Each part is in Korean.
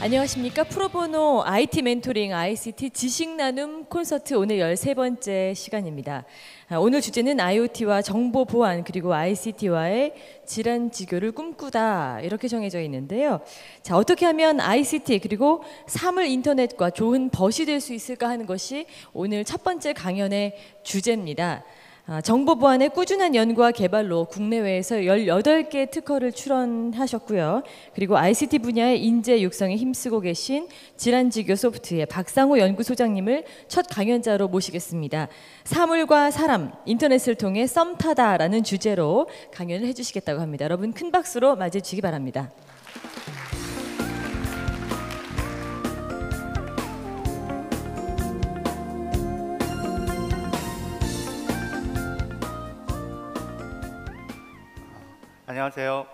안녕하십니까. 프로보노 IT 멘토링 ICT 지식 나눔 콘서트 오늘 13번째 시간입니다. 오늘 주제는 IoT와 정보 보안 그리고 ICT와의 질환 지교를 꿈꾸다 이렇게 정해져 있는데요. 자, 어떻게 하면 ICT 그리고 사물 인터넷과 좋은 벗이 될 수 있을까 하는 것이 오늘 첫 번째 강연의 주제입니다. 정보 보안의 꾸준한 연구와 개발로 국내외에서 18개 특허를 출원하셨고요. 그리고 ICT 분야의 인재 육성에 힘쓰고 계신 질환지교 소프트의 박상호 연구소장님을 첫 강연자로 모시겠습니다. 사물과 사람, 인터넷을 통해 썸 타다라는 주제로 강연을 해주시겠다고 합니다. 여러분 큰 박수로 맞이해 주시기 바랍니다. 안녕하세요.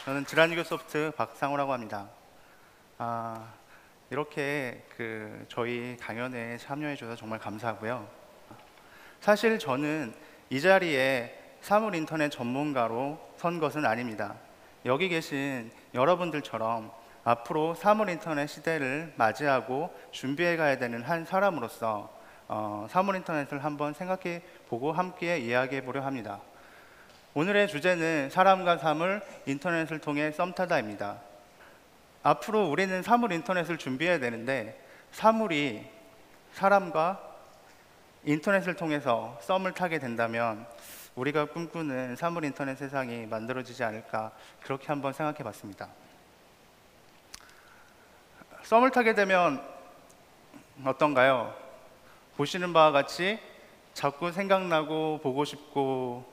저는 질환지교 소프트 박상호라고 합니다. 이렇게 저희 강연에 참여해 주셔서 정말 감사하고요. 사실 저는 이 자리에 사물 인터넷 전문가로 선 것은 아닙니다. 여기 계신 여러분들처럼 앞으로 사물 인터넷 시대를 맞이하고 준비해 가야 되는 한 사람으로서 사물 인터넷을 한번 생각해 보고 함께 이야기해 보려 합니다. 오늘의 주제는 사람과 사물 인터넷을 통해 썸타다입니다. 앞으로 우리는 사물 인터넷을 준비해야 되는데 사물이 사람과 인터넷을 통해서 썸을 타게 된다면 우리가 꿈꾸는 사물 인터넷 세상이 만들어지지 않을까, 그렇게 한번 생각해 봤습니다. 썸을 타게 되면 어떤가요? 보시는 바와 같이 자꾸 생각나고 보고 싶고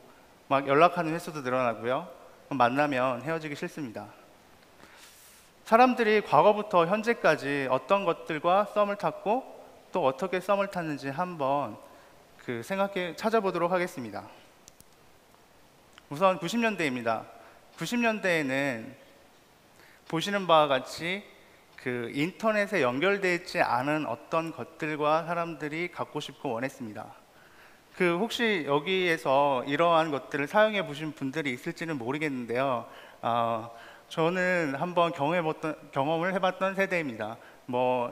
막 연락하는 횟수도 늘어나고요. 만나면 헤어지기 싫습니다. 사람들이 과거부터 현재까지 어떤 것들과 썸을 탔고 또 어떻게 썸을 탔는지 한번 찾아보도록 하겠습니다. 우선 90년대입니다. 90년대에는 보시는 바와 같이 인터넷에 연결되어 있지 않은 어떤 것들과 사람들이 갖고 싶고 원했습니다. 혹시 여기에서 이러한 것들을 사용해 보신 분들이 있을지는 모르겠는데요. 저는 한번 경험을 해봤던 세대입니다.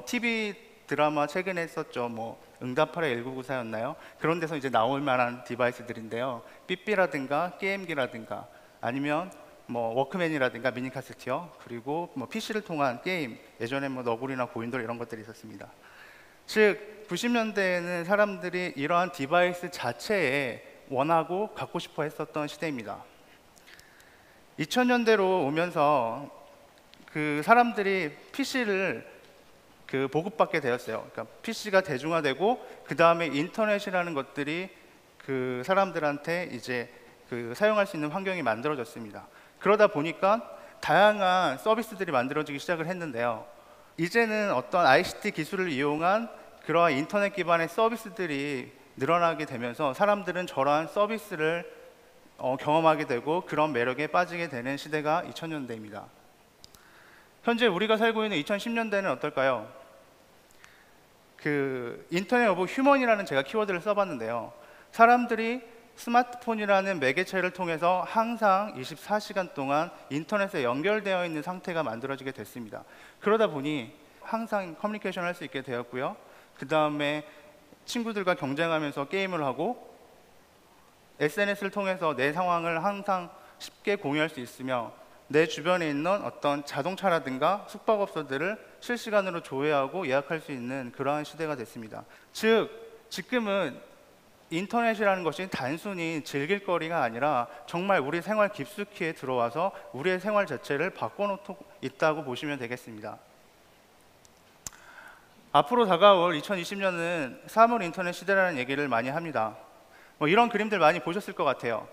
TV 드라마 최근에 했었죠. 응답하라 1994였나요? 그런 데서 이제 나올 만한 디바이스들인데요. 삐삐라든가 게임기라든가 아니면 워크맨이라든가 미니카세트요, 그리고 PC를 통한 게임, 예전에 너구리나 고인돌 이런 것들이 있었습니다. 즉 90년대에는 사람들이 이러한 디바이스 자체에 원하고 갖고 싶어 했었던 시대입니다. 2000년대로 오면서 사람들이 PC를 보급받게 되었어요. 그러니까 PC가 대중화되고 그 다음에 인터넷이라는 것들이 사람들한테 이제 사용할 수 있는 환경이 만들어졌습니다. 그러다 보니까 다양한 서비스들이 만들어지기 시작을 했는데요. 이제는 어떤 ICT 기술을 이용한 그러한 인터넷 기반의 서비스들이 늘어나게 되면서 사람들은 저러한 서비스를 경험하게 되고 그런 매력에 빠지게 되는 시대가 2000년대입니다. 현재 우리가 살고 있는 2010년대는 어떨까요? 인터넷 오브 휴먼이라는 제가 키워드를 써봤는데요. 사람들이 스마트폰이라는 매개체를 통해서 항상 24시간 동안 인터넷에 연결되어 있는 상태가 만들어지게 됐습니다. 그러다 보니 항상 커뮤니케이션을 할 수 있게 되었고요. 그 다음에 친구들과 경쟁하면서 게임을 하고 SNS를 통해서 내 상황을 항상 쉽게 공유할 수 있으며 내 주변에 있는 어떤 자동차라든가 숙박업소들을 실시간으로 조회하고 예약할 수 있는 그러한 시대가 됐습니다. 즉 지금은 인터넷이라는 것이 단순히 즐길 거리가 아니라 정말 우리 생활 깊숙이에 들어와서 우리의 생활 자체를 바꿔놓고 있다고 보시면 되겠습니다. 앞으로 다가올 2020년은 사물 인터넷 시대라는 얘기를 많이 합니다. 이런 그림들 많이 보셨을 것 같아요.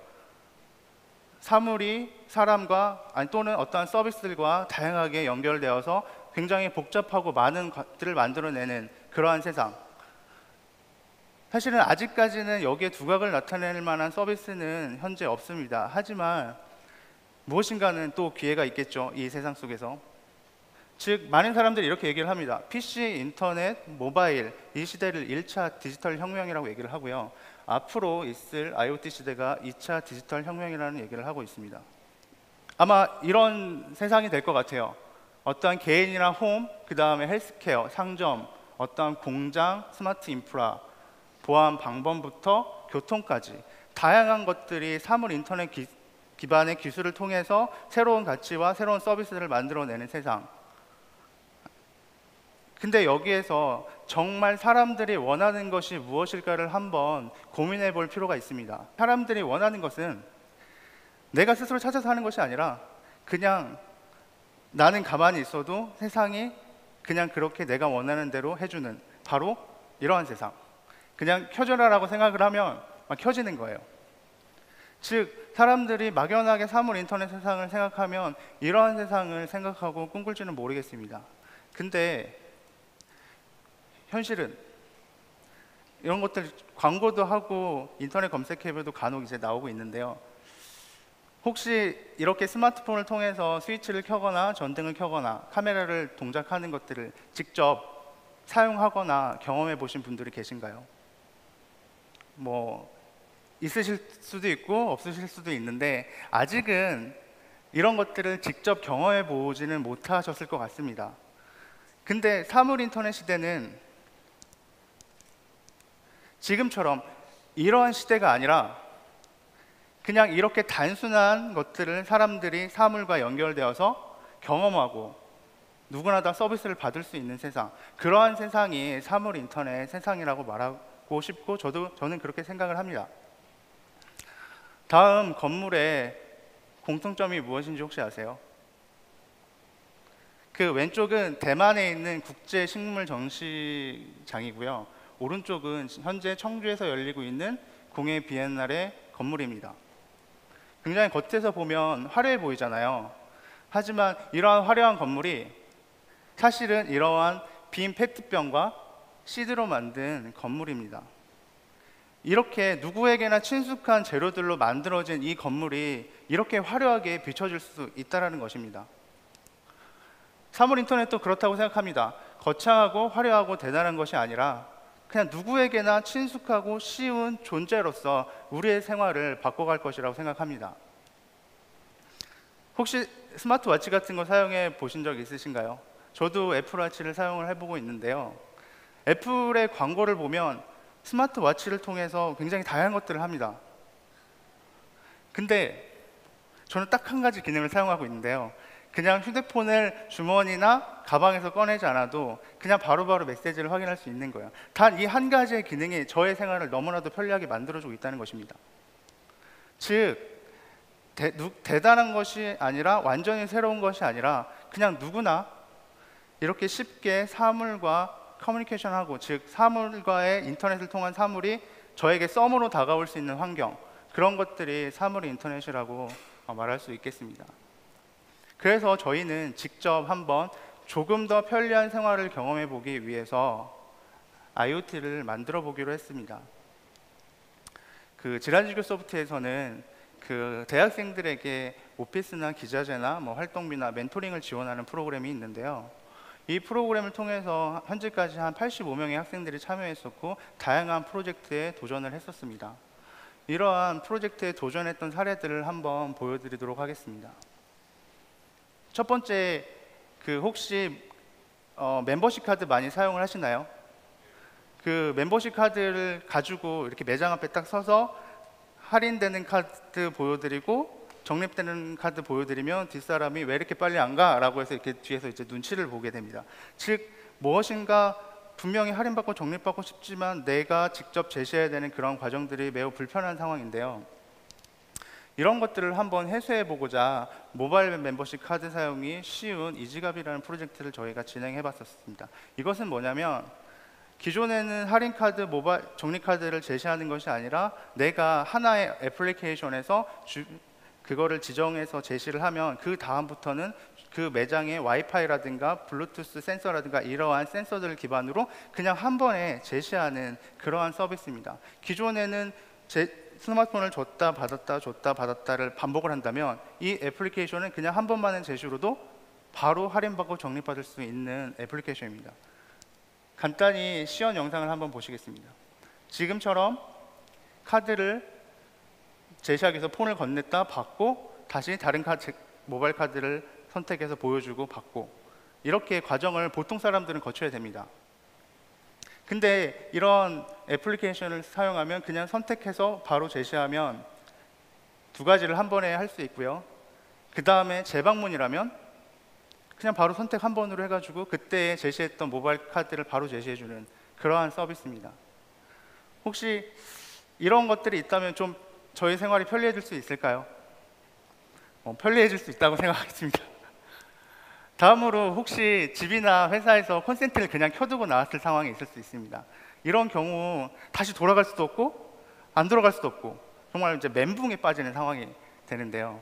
사물이 사람과 또는 어떠한 서비스들과 다양하게 연결되어서 굉장히 복잡하고 많은 것들을 만들어내는 그러한 세상. 사실은 아직까지는 여기에 두각을 나타낼 만한 서비스는 현재 없습니다. 하지만 무엇인가는 또 기회가 있겠죠, 이 세상 속에서. 즉 많은 사람들이 이렇게 얘기를 합니다. PC, 인터넷, 모바일, 이 시대를 1차 디지털 혁명이라고 얘기를 하고요. 앞으로 있을 IoT 시대가 2차 디지털 혁명이라는 얘기를 하고 있습니다. 아마 이런 세상이 될 것 같아요. 어떠한 개인이나 홈, 그 다음에 헬스케어, 상점, 어떠한 공장, 스마트 인프라, 보안 방법부터 교통까지 다양한 것들이 사물 인터넷 기반의 기술을 통해서 새로운 가치와 새로운 서비스를 만들어내는 세상. 근데 여기에서 정말 사람들이 원하는 것이 무엇일까를 한번 고민해 볼 필요가 있습니다. 사람들이 원하는 것은 내가 스스로 찾아서 하는 것이 아니라 그냥 나는 가만히 있어도 세상이 그냥 그렇게 내가 원하는 대로 해주는 바로 이러한 세상. 그냥 켜져라라고 생각을 하면 막 켜지는 거예요. 즉 사람들이 막연하게 사물 인터넷 세상을 생각하면 이러한 세상을 생각하고 꿈꿀지는 모르겠습니다. 근데 현실은 이런 것들 광고도 하고 인터넷 검색해봐도 간혹 이제 나오고 있는데요. 혹시 이렇게 스마트폰을 통해서 스위치를 켜거나 전등을 켜거나 카메라를 동작하는 것들을 직접 사용하거나 경험해 보신 분들이 계신가요? 뭐 있으실 수도 있고 없으실 수도 있는데 아직은 이런 것들을 직접 경험해 보지는 못하셨을 것 같습니다. 근데 사물 인터넷 시대는 지금처럼 이러한 시대가 아니라 그냥 이렇게 단순한 것들을 사람들이 사물과 연결되어서 경험하고 누구나 다 서비스를 받을 수 있는 세상, 그러한 세상이 사물 인터넷 세상이라고 말하고 싶고 저는 그렇게 생각을 합니다. 다음 건물의 공통점이 무엇인지 혹시 아세요? 그 왼쪽은 대만에 있는 국제식물 전시장이고요. 오른쪽은 현재 청주에서 열리고 있는 공예 비엔날의 건물입니다. 굉장히 겉에서 보면 화려해 보이잖아요. 하지만 이러한 화려한 건물이 사실은 이러한 빈 페트병과 시드로 만든 건물입니다. 이렇게 누구에게나 친숙한 재료들로 만들어진 이 건물이 이렇게 화려하게 비춰질 수 있다는 것입니다. 사물 인터넷도 그렇다고 생각합니다. 거창하고 화려하고 대단한 것이 아니라 그냥 누구에게나 친숙하고 쉬운 존재로서 우리의 생활을 바꿔갈 것이라고 생각합니다. 혹시 스마트워치 같은 거 사용해 보신 적 있으신가요? 저도 애플워치를 사용을 해보고 있는데요. 애플의 광고를 보면 스마트워치를 통해서 굉장히 다양한 것들을 합니다. 근데 저는 딱 한 가지 기능을 사용하고 있는데요. 그냥 휴대폰을 주머니나 가방에서 꺼내지 않아도 그냥 바로바로 메시지를 확인할 수 있는 거예요. 단 이 한 가지의 기능이 저의 생활을 너무나도 편리하게 만들어주고 있다는 것입니다. 즉 대단한 것이 아니라 완전히 새로운 것이 아니라 그냥 누구나 이렇게 쉽게 사물과 커뮤니케이션하고, 즉 사물과의 인터넷을 통한 사물이 저에게 썸으로 다가올 수 있는 환경, 그런 것들이 사물의 인터넷이라고 말할 수 있겠습니다. 그래서 저희는 직접 한번 조금 더 편리한 생활을 경험해 보기 위해서 IoT를 만들어 보기로 했습니다. 그 지란지교 소프트에서는 그 대학생들에게 오피스나 기자재나 활동비나 멘토링을 지원하는 프로그램이 있는데요. 이 프로그램을 통해서 현재까지 한 85명의 학생들이 참여했었고 다양한 프로젝트에 도전을 했었습니다. 이러한 프로젝트에 도전했던 사례들을 한번 보여드리도록 하겠습니다. 첫 번째, 혹시 멤버십 카드 많이 사용을 하시나요? 그 멤버십 카드를 가지고 이렇게 매장 앞에 딱 서서 할인되는 카드 보여드리고 적립되는 카드 보여드리면 뒷사람이 왜 이렇게 빨리 안 가? 라고 해서 이렇게 뒤에서 이제 눈치를 보게 됩니다. 즉 무엇인가 분명히 할인받고 적립받고 싶지만 내가 직접 제시해야 되는 그런 과정들이 매우 불편한 상황인데요. 이런 것들을 한번 해소해 보고자 모바일 멤버십 카드 사용이 쉬운 이지갑이라는 프로젝트를 저희가 진행해 봤었습니다. 이것은 뭐냐면 기존에는 할인 카드, 모바일 적립 카드를 제시하는 것이 아니라 내가 하나의 애플리케이션에서 그거를 지정해서 제시를 하면 그 다음부터는 그 매장의 와이파이라든가 블루투스 센서라든가 이러한 센서들을 기반으로 그냥 한 번에 제시하는 그러한 서비스입니다. 기존에는 스마트폰을 줬다 받았다를 반복을 한다면 이 애플리케이션은 그냥 한 번만의 제시로도 바로 할인받고 적립받을 수 있는 애플리케이션입니다. 간단히 시연 영상을 한번 보시겠습니다. 지금처럼 카드를 제시하기 위해서 폰을 건넸다 받고 다시 다른 모바일 카드를 선택해서 보여주고 받고, 이렇게 과정을 보통 사람들은 거쳐야 됩니다. 근데 이런 애플리케이션을 사용하면 그냥 선택해서 바로 제시하면 두 가지를 한 번에 할 수 있고요. 그 다음에 재방문이라면 그냥 바로 선택 한 번으로 해가지고 그때 제시했던 모바일 카드를 바로 제시해주는 그러한 서비스입니다. 혹시 이런 것들이 있다면 좀 저희 생활이 편리해질 수 있을까요? 편리해질 수 있다고 생각하겠습니다. 다음으로 혹시 집이나 회사에서 콘센트를 그냥 켜두고 나왔을 상황이 있을 수 있습니다. 이런 경우 다시 돌아갈 수도 없고 안 돌아갈 수도 없고 정말 이제 멘붕에 빠지는 상황이 되는데요.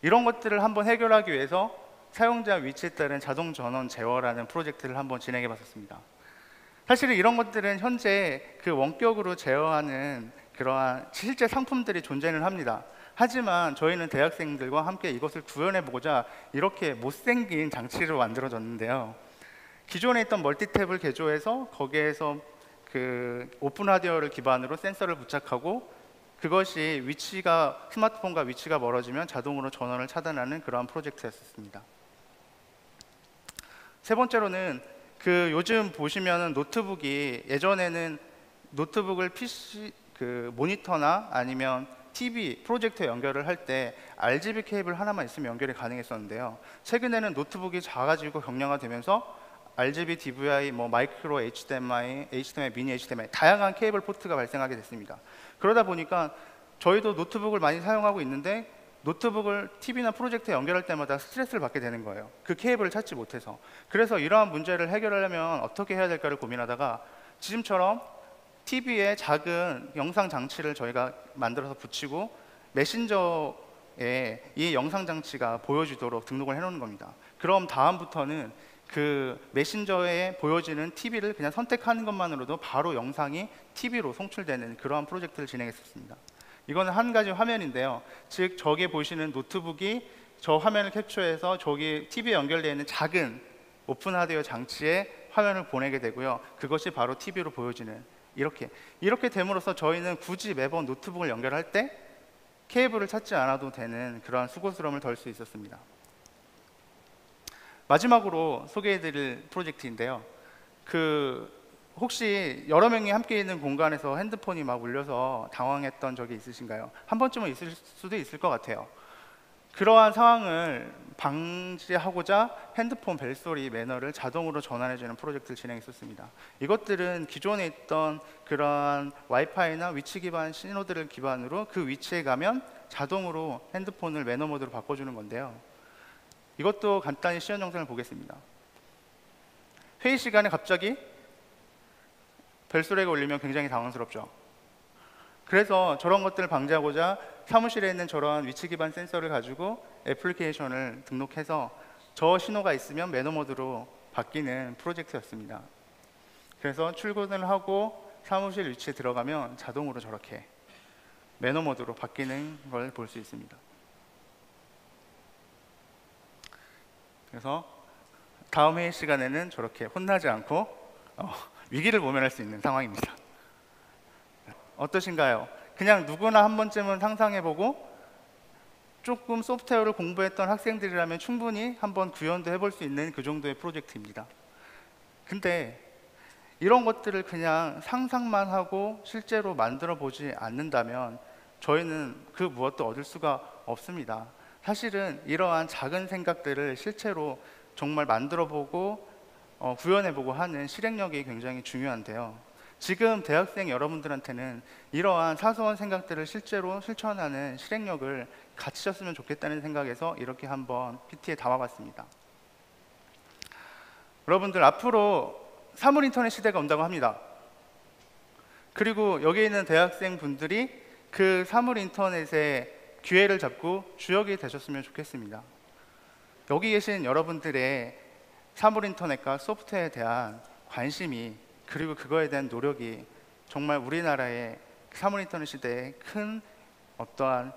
이런 것들을 한번 해결하기 위해서 사용자 위치에 따른 자동 전원 제어라는 프로젝트를 한번 진행해 봤었습니다. 사실은 이런 것들은 현재 그 원격으로 제어하는 그러한 실제 상품들이 존재는 합니다. 하지만 저희는 대학생들과 함께 이것을 구현해 보고자 이렇게 못생긴 장치를 만들어졌는데요. 기존에 있던 멀티탭을 개조해서 거기에서 그 오픈 하드웨어를 기반으로 센서를 부착하고 그것이 스마트폰과 위치가 멀어지면 자동으로 전원을 차단하는 그러한 프로젝트였습니다. 세 번째로는 요즘 보시면은 노트북이, 예전에는 노트북을 PC 모니터나 아니면 TV, 프로젝터에 연결을 할 때 RGB 케이블 하나만 있으면 연결이 가능했었는데요. 최근에는 노트북이 작아지고 경량화되면서 RGB, DVI, 마이크로 HDMI, 미니 HDMI 다양한 케이블 포트가 발생하게 됐습니다. 그러다 보니까 저희도 노트북을 많이 사용하고 있는데 노트북을 TV나 프로젝터에 연결할 때마다 스트레스를 받게 되는 거예요. 그 케이블을 찾지 못해서. 그래서 이러한 문제를 해결하려면 어떻게 해야 될까를 고민하다가 지금처럼 TV에 작은 영상 장치를 저희가 만들어서 붙이고 메신저에 이 영상 장치가 보여지도록 등록을 해놓는 겁니다. 그럼 다음부터는 그 메신저에 보여지는 TV를 그냥 선택하는 것만으로도 바로 영상이 TV로 송출되는 그러한 프로젝트를 진행했었습니다. 이거는 한 가지 화면인데요. 즉 저기 보시는 노트북이 저 화면을 캡처해서 저기 TV에 연결되어 있는 작은 오픈 하드웨어 장치에 화면을 보내게 되고요. 그것이 바로 TV로 보여지는, 이렇게 됨으로써 저희는 굳이 매번 노트북을 연결할 때 케이블을 찾지 않아도 되는 그러한 수고스러움을 덜 수 있었습니다. 마지막으로 소개해드릴 프로젝트인데요. 혹시 여러 명이 함께 있는 공간에서 핸드폰이 막 울려서 당황했던 적이 있으신가요? 한 번쯤은 있을 수도 있을 것 같아요. 그러한 상황을 방지하고자 핸드폰 벨소리 매너를 자동으로 전환해주는 프로젝트를 진행했었습니다. 이것들은 기존에 있던 그러한 와이파이나 위치 기반 신호들을 기반으로 그 위치에 가면 자동으로 핸드폰을 매너 모드로 바꿔주는 건데요. 이것도 간단히 시연 영상을 보겠습니다. 회의 시간에 갑자기 벨소리가 울리면 굉장히 당황스럽죠. 그래서 저런 것들을 방지하고자 사무실에 있는 저런 위치 기반 센서를 가지고 애플리케이션을 등록해서 저 신호가 있으면 매너 모드로 바뀌는 프로젝트였습니다. 그래서 출근을 하고 사무실 위치에 들어가면 자동으로 저렇게 매너 모드로 바뀌는 걸 볼 수 있습니다. 그래서 다음 회의 시간에는 저렇게 혼나지 않고 위기를 모면할 수 있는 상황입니다. 어떠신가요? 그냥 누구나 한 번쯤은 상상해보고 조금 소프트웨어를 공부했던 학생들이라면 충분히 한번 구현도 해볼 수 있는 그 정도의 프로젝트입니다. 근데 이런 것들을 그냥 상상만 하고 실제로 만들어 보지 않는다면 저희는 그 무엇도 얻을 수가 없습니다. 사실은 이러한 작은 생각들을 실제로 정말 만들어보고 구현해보고 하는 실행력이 굉장히 중요한데요. 지금 대학생 여러분들한테는 이러한 사소한 생각들을 실제로 실천하는 실행력을 갖추셨으면 좋겠다는 생각에서 이렇게 한번 PT에 담아봤습니다. 여러분들, 앞으로 사물 인터넷 시대가 온다고 합니다. 그리고 여기 있는 대학생 분들이 그 사물 인터넷의 기회를 잡고 주역이 되셨으면 좋겠습니다. 여기 계신 여러분들의 사물 인터넷과 소프트웨어에 대한 관심이, 그리고 그거에 대한 노력이 정말 우리나라의 사물 인터넷 시대의 큰 어떠한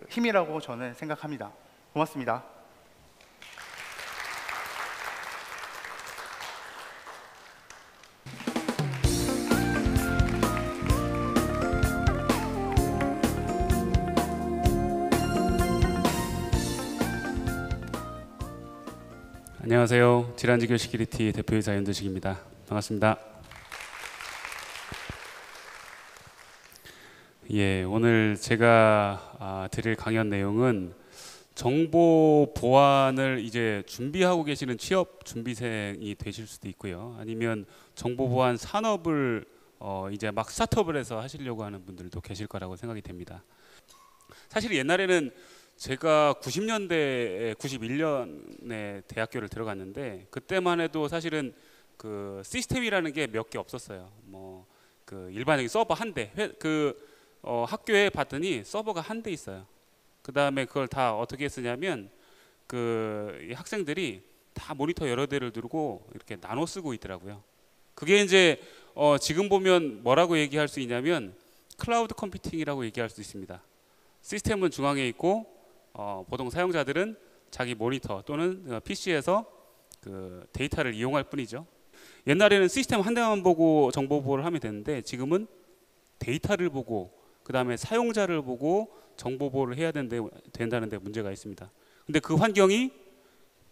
힘이라고 저는 생각합니다. 고맙습니다. 안녕하세요. 지란지교 시큐리티 대표이사 윤두식입니다. 반갑습니다. 예, 오늘 제가 드릴 강연 내용은 정보 보안을 이제 준비하고 계시는 취업 준비생이 되실 수도 있고요. 아니면 정보 보안 산업을 이제 막 스타트업을 해서 하시려고 하는 분들도 계실 거라고 생각이 됩니다. 사실 옛날에는 제가 90년대, 91년에 대학교를 들어갔는데 그때만 해도 사실은 그 시스템이라는 게 몇 개 없었어요. 뭐 그 일반적인 서버 한 대, 학교에 봤더니 서버가 한 대 있어요. 그 다음에 그걸 다 어떻게 쓰냐면 이 학생들이 다 모니터 여러 대를 두고 이렇게 나눠 쓰고 있더라고요. 그게 이제 지금 보면 뭐라고 얘기할 수 있냐면 클라우드 컴퓨팅이라고 얘기할 수 있습니다. 시스템은 중앙에 있고 보통 사용자들은 자기 모니터 또는 PC에서 그 데이터를 이용할 뿐이죠. 옛날에는 시스템 한 대만 보고 정보 보호를 하면 되는데 지금은 데이터를 보고 그 다음에 사용자를 보고 정보 보호를 해야 된다는 데 문제가 있습니다. 근데 그 환경이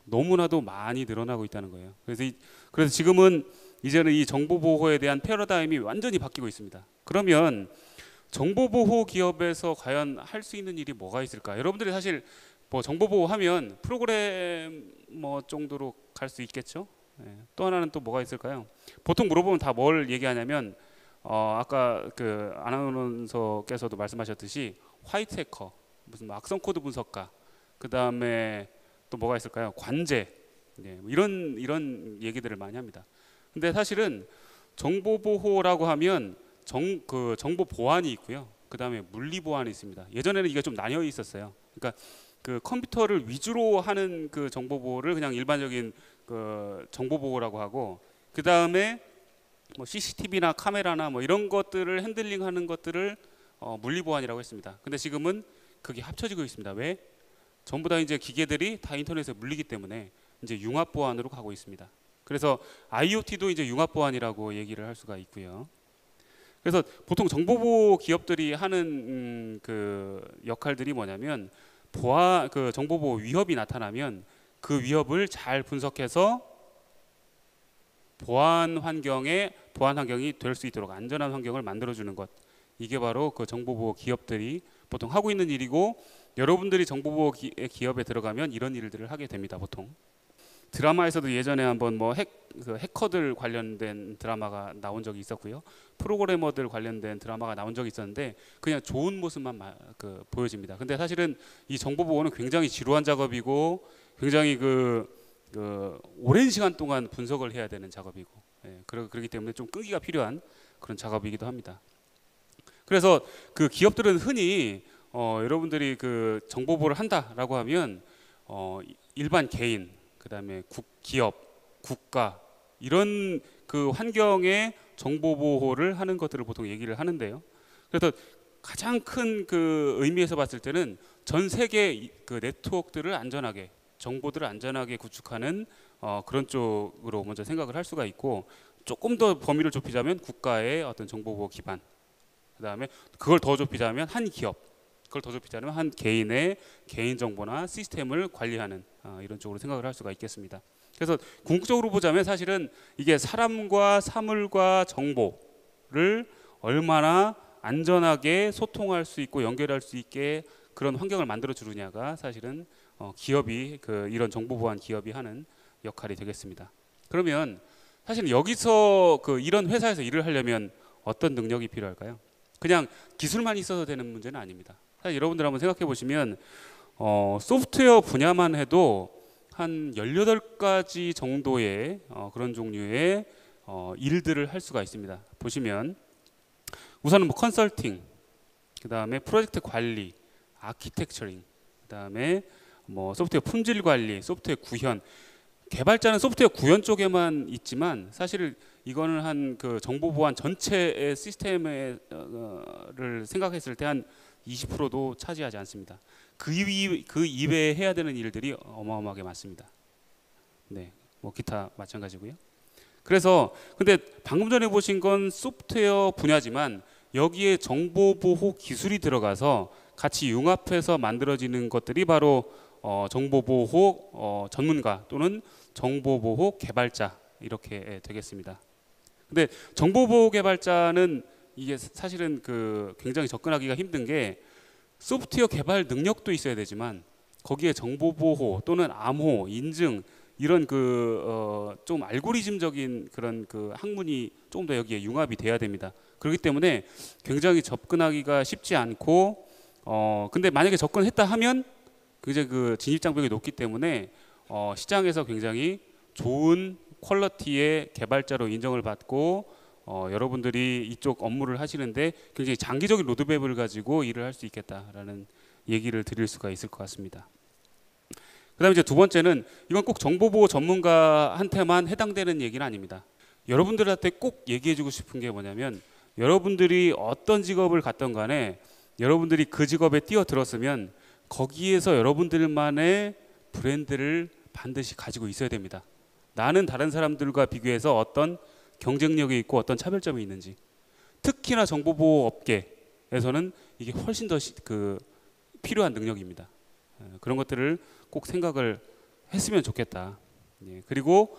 너무나도 많이 늘어나고 있다는 거예요. 그래서 지금은 이제는 이 정보 보호에 대한 패러다임이 완전히 바뀌고 있습니다. 그러면 정보 보호 기업에서 과연 할 수 있는 일이 뭐가 있을까? 여러분들이 사실 뭐 정보 보호하면 프로그램 뭐 정도로 갈 수 있겠죠? 또 하나는 또 뭐가 있을까요? 보통 물어보면 다 뭘 얘기하냐면 아까 그 아나운서께서도 말씀하셨듯이 화이트 해커, 무슨 악성 코드 분석가, 그 다음에 또 뭐가 있을까요? 관제, 뭐 이런 얘기들을 많이 합니다. 근데 사실은 정보 보호라고 하면 정보 보안이 있고요. 그 다음에 물리 보안이 있습니다. 예전에는 이게 좀 나뉘어 있었어요. 그러니까 그 컴퓨터를 위주로 하는 그 정보 보호를 그냥 일반적인 그 정보 보호라고 하고, 그 다음에 뭐 CCTV나 카메라나 뭐 이런 것들을 핸들링하는 것들을 물리 보안이라고 했습니다. 근데 지금은 그게 합쳐지고 있습니다. 왜? 전부 다 이제 기계들이 다 인터넷에 물리기 때문에 이제 융합 보안으로 가고 있습니다. 그래서 IoT도 이제 융합 보안이라고 얘기를 할 수가 있고요. 그래서 보통 정보보호 기업들이 하는 그 역할들이 뭐냐면 그 정보보호 위협이 나타나면 그 위협을 잘 분석해서 보안 환경이 될 수 있도록 안전한 환경을 만들어주는 것, 이게 바로 그 정보보호 기업들이 보통 하고 있는 일이고, 여러분들이 정보보호 기업에 들어가면 이런 일들을 하게 됩니다. 보통 드라마에서도 예전에 한번 뭐 해커들 관련된 드라마가 나온 적이 있었고요. 프로그래머들 관련된 드라마가 나온 적이 있었는데 그냥 좋은 모습만 보여집니다. 근데 사실은 이 정보보호는 굉장히 지루한 작업이고 굉장히 오랜 시간 동안 분석을 해야 되는 작업이고, 그렇기 때문에 좀 끈기가 필요한 그런 작업이기도 합니다. 그래서 그 기업들은 흔히 여러분들이 그 정보보호를 한다라고 하면 일반 개인, 그 다음에 기업, 국가, 이런 그 환경의 정보 보호를 하는 것들을 보통 얘기를 하는데요. 그래서 가장 큰 그 의미에서 봤을 때는 전 세계 그 네트워크들을 안전하게, 정보들을 안전하게 구축하는 그런 쪽으로 먼저 생각을 할 수가 있고, 조금 더 범위를 좁히자면 국가의 어떤 정보 보호 기반, 그 다음에 그걸 더 좁히자면 한 기업, 그걸 더 좁히자면 한 개인의 개인 정보나 시스템을 관리하는 이런 쪽으로 생각을 할 수가 있겠습니다. 그래서 궁극적으로 보자면 사실은 이게 사람과 사물과 정보를 얼마나 안전하게 소통할 수 있고 연결할 수 있게 그런 환경을 만들어 주느냐가 사실은 기업이 이런 정보 보안 기업이 하는 역할이 되겠습니다. 그러면 사실 여기서 이런 회사에서 일을 하려면 어떤 능력이 필요할까요? 그냥 기술만 있어도 되는 문제는 아닙니다. 사실 여러분들 한번 생각해 보시면 소프트웨어 분야만 해도 한 18가지 정도의 그런 종류의 일들을 할 수가 있습니다. 보시면 우선은 뭐 컨설팅, 그 다음에 프로젝트 관리, 아키텍처링, 그 다음에 뭐 소프트웨어 품질 관리, 소프트웨어 구현. 개발자는 소프트웨어 구현 쪽에만 있지만 사실 이거는 한 그 정보 보안 전체의 시스템을 생각했을 때 한 20%도 차지하지 않습니다. 그 이외에 해야 되는 일들이 어마어마하게 많습니다. 네, 뭐 기타 마찬가지고요. 그래서 근데 방금 전에 보신 건 소프트웨어 분야지만 여기에 정보 보호 기술이 들어가서 같이 융합해서 만들어지는 것들이 바로 정보보호 전문가 또는 정보보호 개발자 이렇게 되겠습니다. 근데 정보보호 개발자는 이게 사실은 굉장히 접근하기가 힘든 게 소프트웨어 개발 능력도 있어야 되지만 거기에 정보보호 또는 암호, 인증 이런 좀 알고리즘적인 그런 학문이 조금 더 여기에 융합이 돼야 됩니다. 그렇기 때문에 굉장히 접근하기가 쉽지 않고 근데 만약에 접근했다 하면 굉장히 진입 장벽이 높기 때문에 시장에서 굉장히 좋은 퀄리티의 개발자로 인정을 받고 여러분들이 이쪽 업무를 하시는데 굉장히 장기적인 로드맵을 가지고 일을 할 수 있겠다라는 얘기를 드릴 수가 있을 것 같습니다. 그다음에 이제 두 번째는 이건 꼭 정보보호 전문가한테만 해당되는 얘기는 아닙니다. 여러분들한테 꼭 얘기해주고 싶은 게 뭐냐면 여러분들이 어떤 직업을 갖던 간에 여러분들이 그 직업에 뛰어들었으면 거기에서 여러분들만의 브랜드를 반드시 가지고 있어야 됩니다. 나는 다른 사람들과 비교해서 어떤 경쟁력이 있고 어떤 차별점이 있는지, 특히나 정보보호 업계에서는 이게 훨씬 더 필요한 능력입니다. 그런 것들을 꼭 생각을 했으면 좋겠다. 그리고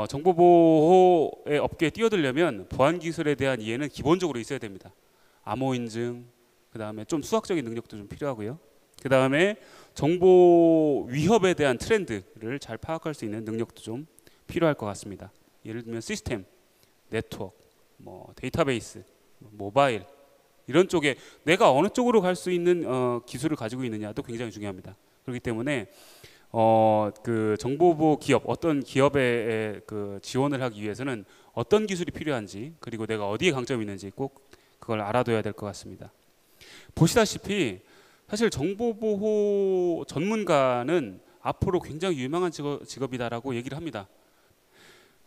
정보보호의 업계에 뛰어들려면 보안 기술에 대한 이해는 기본적으로 있어야 됩니다. 암호 인증, 그 다음에 좀 수학적인 능력도 좀 필요하고요. 그 다음에 정보 위협에 대한 트렌드를 잘 파악할 수 있는 능력도 좀 필요할 것 같습니다. 예를 들면 시스템, 네트워크, 데이터베이스, 모바일 이런 쪽에 내가 어느 쪽으로 갈 수 있는 기술을 가지고 있느냐도 굉장히 중요합니다. 그렇기 때문에 정보보호 기업, 어떤 기업에 지원을 하기 위해서는 어떤 기술이 필요한지 그리고 내가 어디에 강점이 있는지 꼭 그걸 알아둬야 될 것 같습니다. 보시다시피 사실 정보보호 전문가는 앞으로 굉장히 유망한 직업이다라고 얘기를 합니다.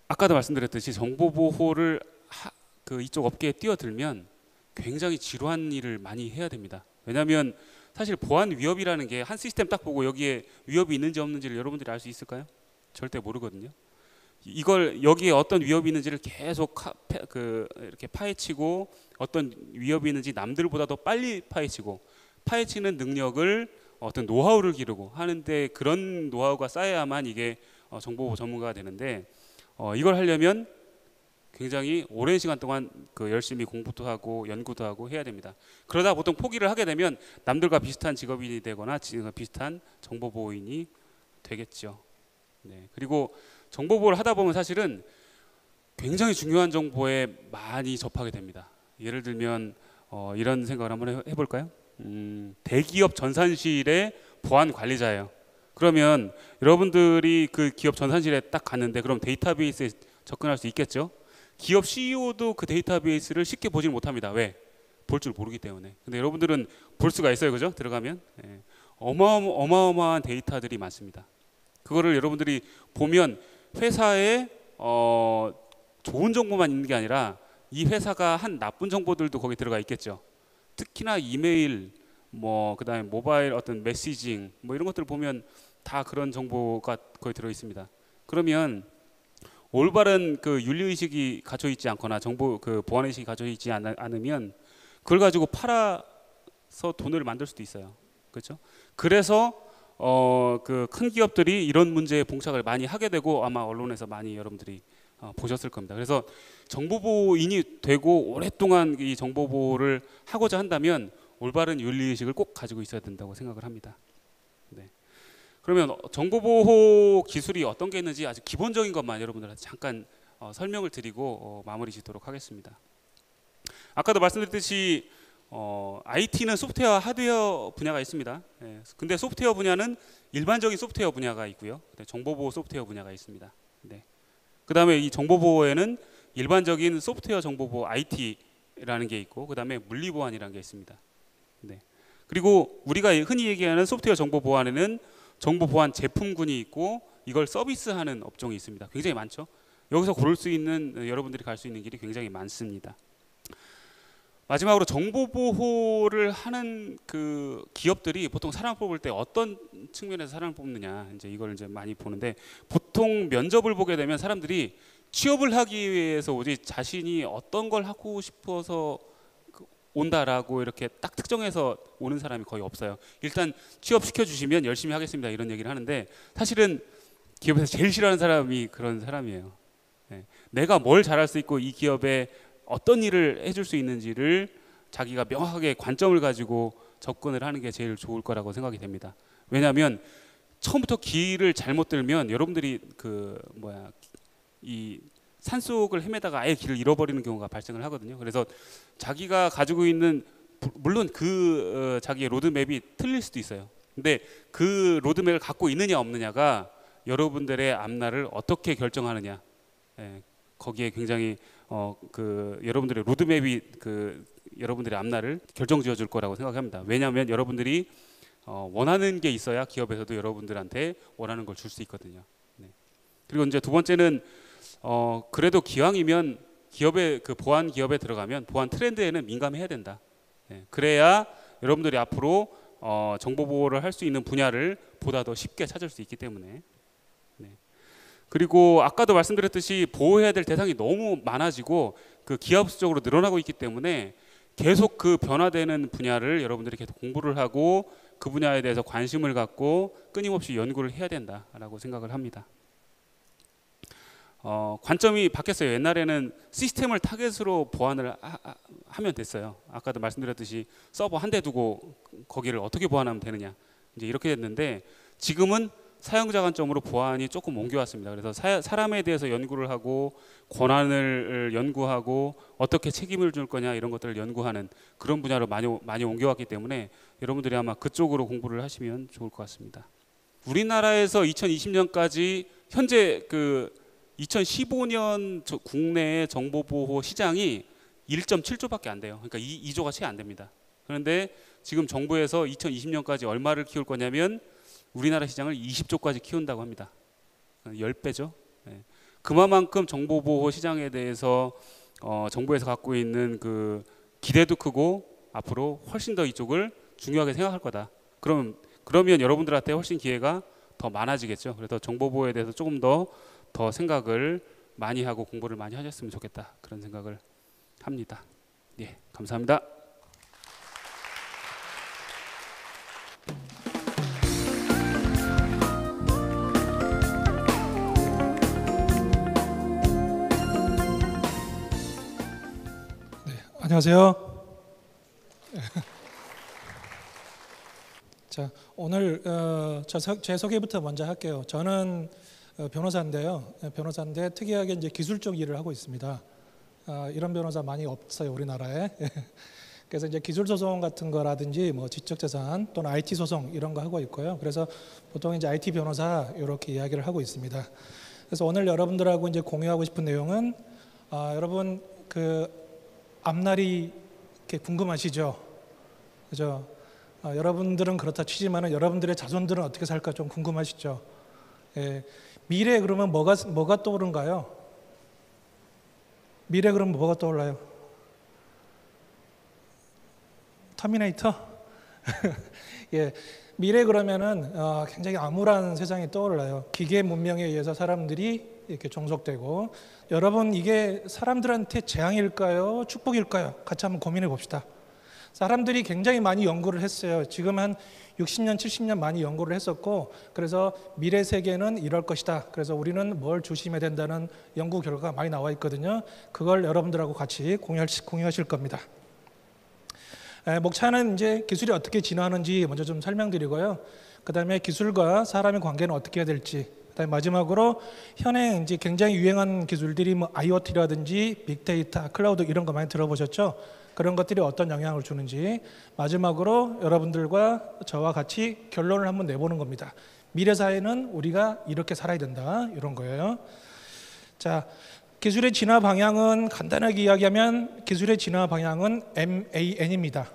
아까도 말씀드렸듯이 정보보호를 이쪽 업계에 뛰어들면 굉장히 지루한 일을 많이 해야 됩니다. 왜냐하면 사실 보안 위협이라는 게 한 시스템 딱 보고 여기에 위협이 있는지 없는지를 여러분들이 알 수 있을까요? 절대 모르거든요. 이걸 여기에 어떤 위협이 있는지를 계속 이렇게 파헤치고 어떤 위협이 있는지 남들보다 더 빨리 파헤치는 능력을 어떤 노하우를 기르고 하는데 그런 노하우가 쌓여야만 이게 정보보호 전문가가 되는데 이걸 하려면 굉장히 오랜 시간 동안 열심히 공부도 하고 연구도 하고 해야 됩니다. 그러다 보통 포기를 하게 되면 남들과 비슷한 직업이 되거나 비슷한 정보보호인이 되겠죠. 네. 그리고 정보보호를 하다 보면 사실은 굉장히 중요한 정보에 많이 접하게 됩니다. 예를 들면 이런 생각을 한번 해볼까요? 대기업 전산실의 보안 관리자예요. 그러면 여러분들이 그 기업 전산실에 딱 갔는데 그럼 데이터베이스에 접근할 수 있겠죠? 기업 CEO도 그 데이터베이스를 쉽게 보지는 못합니다. 왜? 볼 줄 모르기 때문에. 근데 여러분들은 볼 수가 있어요, 그죠? 들어가면 어마어마한 데이터들이 많습니다. 그거를 여러분들이 보면 회사에 좋은 정보만 있는 게 아니라 이 회사가 한 나쁜 정보들도 거기 들어가 있겠죠. 특히나 이메일, 그다음에 모바일 어떤 메시징 이런 것들을 보면 다 그런 정보가 거기 들어 있습니다. 그러면 올바른 윤리 의식이 갖춰 있지 않거나 정보 보안 의식이 갖춰 있지 않으면 그걸 가지고 팔아서 돈을 만들 수도 있어요. 그렇죠? 그래서 큰 기업들이 이런 문제에 봉착을 많이 하게 되고 아마 언론에서 많이 여러분들이 보셨을 겁니다. 그래서 정보보호인이 되고 오랫동안 이 정보보호를 하고자 한다면 올바른 윤리의식을 꼭 가지고 있어야 된다고 생각을 합니다. 네. 그러면 정보보호 기술이 어떤 게 있는지 아주 기본적인 것만 여러분들한테 잠깐 설명을 드리고 마무리 짓도록 하겠습니다. 아까도 말씀드렸듯이 IT는 소프트웨어, 하드웨어 분야가 있습니다. 예. 근데 소프트웨어 분야는 일반적인 소프트웨어 분야가 있고요. 정보보호 소프트웨어 분야가 있습니다. 네. 그 다음에 이 정보보호에는 일반적인 소프트웨어 정보보호 IT라는 게 있고 그 다음에 물리보안이라는 게 있습니다. 네. 그리고 우리가 흔히 얘기하는 소프트웨어 정보보안에는 정보보안 제품군이 있고 이걸 서비스하는 업종이 있습니다. 굉장히 많죠. 여기서 고를 수 있는 여러분들이 갈 수 있는 길이 굉장히 많습니다. 마지막으로 정보보호를 하는 기업들이 보통 사람을 뽑을 때 어떤 측면에서 사람을 뽑느냐 이제 이걸 이제 많이 보는데 보통 면접을 보게 되면 사람들이 취업을 하기 위해서 오지 자신이 어떤 걸 하고 싶어서 온다라고 이렇게 딱 특정해서 오는 사람이 거의 없어요. 일단 취업시켜 주시면 열심히 하겠습니다 이런 얘기를 하는데 사실은 기업에서 제일 싫어하는 사람이 그런 사람이에요. 네. 내가 뭘 잘할 수 있고 이 기업에 어떤 일을 해줄 수 있는지를 자기가 명확하게 관점을 가지고 접근을 하는 게 제일 좋을 거라고 생각이 됩니다. 왜냐하면 처음부터 길을 잘못 들면 여러분들이 이 산속을 헤매다가 아예 길을 잃어버리는 경우가 발생을 하거든요. 그래서 자기가 가지고 있는 물론 자기의 로드맵이 틀릴 수도 있어요. 근데 그 로드맵을 갖고 있느냐 없느냐가 여러분들의 앞날을 어떻게 결정하느냐. 거기에 굉장히 여러분들의 로드맵이 여러분들의 앞날을 결정지어 줄 거라고 생각합니다. 왜냐하면 여러분들이 원하는 게 있어야 기업에서도 여러분들한테 원하는 걸 줄 수 있거든요. 네. 그리고 이제 두 번째는 그래도 기왕이면 기업에 보안 기업에 들어가면 보안 트렌드에는 민감해야 된다. 네. 그래야 여러분들이 앞으로 정보 보호를 할 수 있는 분야를 보다 더 쉽게 찾을 수 있기 때문에. 네. 그리고 아까도 말씀드렸듯이 보호해야 될 대상이 너무 많아지고 기하급수적으로 늘어나고 있기 때문에 계속 그 변화되는 분야를 여러분들이 계속 공부를 하고 그 분야에 대해서 관심을 갖고 끊임없이 연구를 해야 된다라고 생각을 합니다. 관점이 바뀌었어요. 옛날에는 시스템을 타겟으로 보안을 하면 됐어요. 아까도 말씀드렸듯이 서버 한 대 두고 거기를 어떻게 보안하면 되느냐 이제 이렇게 됐는데 지금은 사용자 관점으로 보안이 조금 옮겨왔습니다. 그래서 사람에 대해서 연구를 하고 권한을 연구하고 어떻게 책임을 줄 거냐 이런 것들을 연구하는 그런 분야로 많이 옮겨왔기 때문에 여러분들이 아마 그쪽으로 공부를 하시면 좋을 것 같습니다. 우리나라에서 2020년까지 현재 2015년 국내의 정보보호 시장이 1.7조밖에 안 돼요. 그러니까 2조가 채 안 됩니다. 그런데 지금 정부에서 2020년까지 얼마를 키울 거냐면 우리나라 시장을 20조까지 키운다고 합니다. 10배죠. 네. 그만큼 정보보호 시장에 대해서 정부에서 갖고 있는 기대도 크고 앞으로 훨씬 더 이쪽을 중요하게 생각할 거다. 그러면 여러분들한테 훨씬 기회가 더 많아지겠죠. 그래서 정보보호에 대해서 조금 더 생각을 많이 하고 공부를 많이 하셨으면 좋겠다. 그런 생각을 합니다. 예, 감사합니다. 안녕하세요. 자, 오늘 제 소개부터 먼저 할게요. 저는 변호사인데요. 변호사인데 특이하게 이제 기술 쪽 일을 하고 있습니다. 이런 변호사 많이 없어요, 우리나라에. 그래서 이제 기술 소송 같은 거라든지 뭐 지적재산 또는 IT 소송 이런 거 하고 있고요. 그래서 보통 이제 IT 변호사 이렇게 이야기를 하고 있습니다. 그래서 오늘 여러분들하고 이제 공유하고 싶은 내용은 여러분 앞날이 이렇게 궁금하시죠? 그죠? 여러분들은 그렇다 치지만은 여러분들의 자손들은 어떻게 살까 좀 궁금하시죠? 예, 미래 그러면 뭐가 떠오른가요? 미래 그러면 뭐가 떠올라요? 터미네이터? 예, 미래 그러면은 굉장히 암울한 세상이 떠올라요. 기계 문명에 의해서 사람들이 이렇게 종속되고, 여러분 이게 사람들한테 재앙일까요? 축복일까요? 같이 한번 고민해 봅시다. 사람들이 굉장히 많이 연구를 했어요. 지금 한 60년, 70년 많이 연구를 했었고, 그래서 미래 세계는 이럴 것이다. 그래서 우리는 뭘 조심해야 된다는 연구 결과가 많이 나와 있거든요. 그걸 여러분들하고 같이 공유하실 겁니다. 목차는 이제 기술이 어떻게 진화하는지 먼저 좀 설명드리고요. 그 다음에 기술과 사람의 관계는 어떻게 해야 될지, 그다음에 마지막으로 현행 이제 굉장히 유행한 기술들이 뭐 IoT라든지 빅데이터, 클라우드 이런 거 많이 들어보셨죠? 그런 것들이 어떤 영향을 주는지, 마지막으로 여러분들과 저와 같이 결론을 한번 내보는 겁니다. 미래 사회는 우리가 이렇게 살아야 된다, 이런 거예요. 자, 기술의 진화 방향은 간단하게 이야기하면 기술의 진화 방향은 MAN입니다.